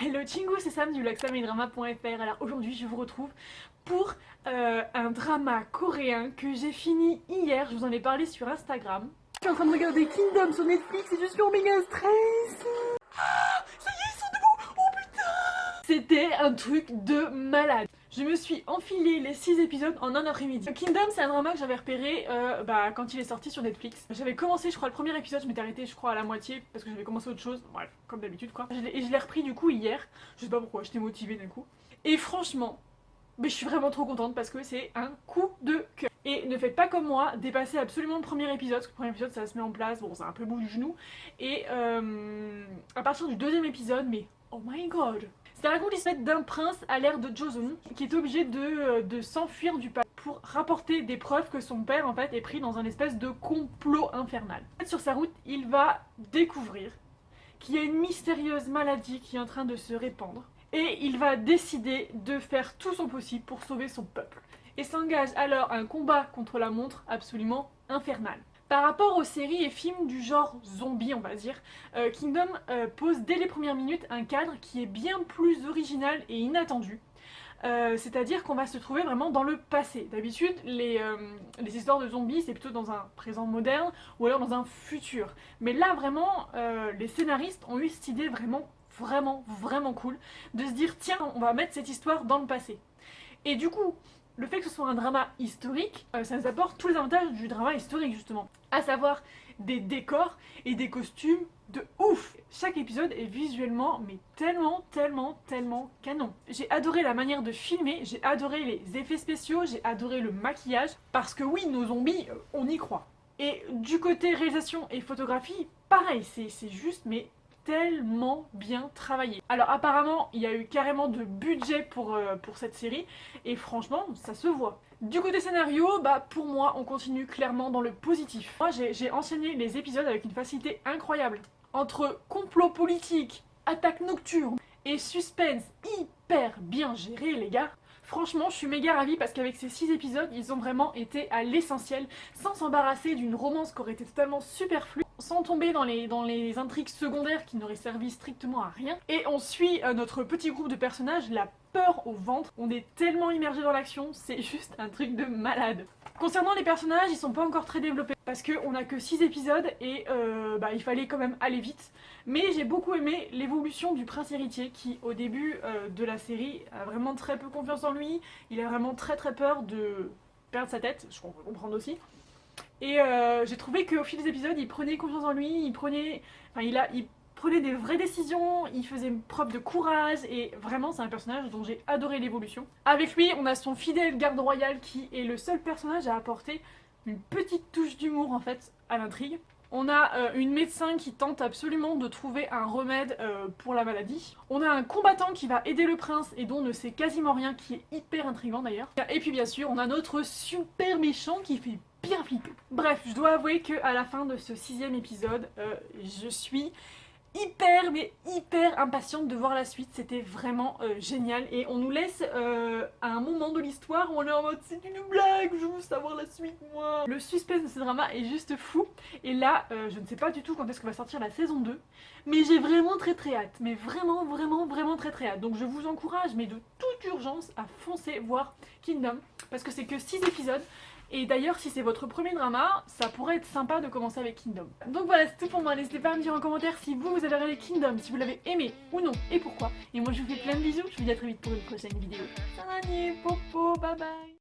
Hello Chingu, c'est Sam du blog samedrama.fr. Alors aujourd'hui je vous retrouve pour un drama coréen que j'ai fini hier, je vous en ai parlé sur Instagram. Je suis en train de regarder Kingdom sur Netflix et je suis en méga stress. Ça y est, ils sont debout. Oh putain, c'était un truc de malade. Je me suis enfilé les 6 épisodes en un après-midi. Kingdom, c'est un drama que j'avais repéré quand il est sorti sur Netflix. J'avais commencé, je crois, le premier épisode, je m'étais arrêtée, je crois, à la moitié parce que j'avais commencé autre chose. Bref, comme d'habitude, quoi. Et je l'ai repris du coup hier. Je sais pas pourquoi, j'étais motivée d'un coup. Et franchement, je suis vraiment trop contente parce que c'est un coup de cœur. Et ne faites pas comme moi, dépassez absolument le premier épisode, parce que le premier épisode ça se met en place, bon, c'est un peu bout du genou. Et à partir du deuxième épisode, mais oh my god! Ça raconte l'histoire d'un prince à l'ère de Joseon qui est obligé de s'enfuir du palais pour rapporter des preuves que son père en fait est pris dans un espèce de complot infernal. Sur sa route, il va découvrir qu'il y a une mystérieuse maladie qui est en train de se répandre et il va décider de faire tout son possible pour sauver son peuple. Et s'engage alors à un combat contre la montre absolument infernal. Par rapport aux séries et films du genre zombie, on va dire, Kingdom pose dès les premières minutes un cadre qui est bien plus original et inattendu. C'est-à-dire qu'on va se trouver vraiment dans le passé. D'habitude, les histoires de zombies, c'est plutôt dans un présent moderne ou alors dans un futur. Mais là, vraiment, les scénaristes ont eu cette idée vraiment cool de se dire, tiens, on va mettre cette histoire dans le passé. Et du coup, le fait que ce soit un drama historique, ça nous apporte tous les avantages du drama historique justement. À savoir des décors et des costumes de ouf. Chaque épisode est visuellement mais tellement canon. J'ai adoré la manière de filmer, j'ai adoré les effets spéciaux, j'ai adoré le maquillage, parce que oui, nos zombies, on y croit. Et du côté réalisation et photographie, pareil, c'est juste mais tellement bien travaillé. Alors apparemment il y a eu carrément de budget pour cette série et franchement ça se voit. Du côté scénario, pour moi on continue clairement dans le positif. Moi j'ai enchaîné les épisodes avec une facilité incroyable. Entre complot politique, attaque nocturne et suspense hyper bien géré les gars. Franchement, je suis méga ravie parce qu'avec ces 6 épisodes, ils ont vraiment été à l'essentiel, sans s'embarrasser d'une romance qui aurait été totalement superflue, sans tomber dans les intrigues secondaires qui n'auraient servi strictement à rien. Et on suit notre petit groupe de personnages, la peur au ventre. On est tellement immergé dans l'action, c'est juste un truc de malade. Concernant les personnages, ils sont pas encore très développés parce qu'on a que 6 épisodes et il fallait quand même aller vite. Mais j'ai beaucoup aimé l'évolution du prince héritier qui, au début de la série, a vraiment très peu confiance en lui. Il a vraiment très peur de perdre sa tête, je peux comprendre aussi. Et j'ai trouvé qu'au fil des épisodes, il prenait confiance en lui, il prenait des vraies décisions, il faisait preuve de courage et vraiment c'est un personnage dont j'ai adoré l'évolution. Avec lui, on a son fidèle garde royal qui est le seul personnage à apporter une petite touche d'humour en fait à l'intrigue. On a une médecin qui tente absolument de trouver un remède pour la maladie. On a un combattant qui va aider le prince et dont ne sait quasiment rien, qui est hyper intriguant d'ailleurs. Et puis bien sûr, on a notre super méchant qui fait bien flipper. Bref, je dois avouer qu'à la fin de ce 6e épisode, je suis hyper impatiente de voir la suite. C'était vraiment génial et on nous laisse à un moment de l'histoire où on est en mode c'est une blague, je veux savoir la suite moi. Le suspense de ce drama est juste fou et là je ne sais pas du tout quand est-ce que va sortir la saison 2 mais j'ai vraiment très hâte, mais vraiment très hâte. Donc je vous encourage mais de toute urgence à foncer voir Kingdom parce que c'est que 6 épisodes. Et d'ailleurs, si c'est votre premier drama, ça pourrait être sympa de commencer avec Kingdom. Donc voilà, c'est tout pour moi. N'hésitez pas à me dire en commentaire si vous avez regardé Kingdom, si vous l'avez aimé ou non, et pourquoi. Et moi, je vous fais plein de bisous. Je vous dis à très vite pour une prochaine vidéo. Salut, popo, bye bye.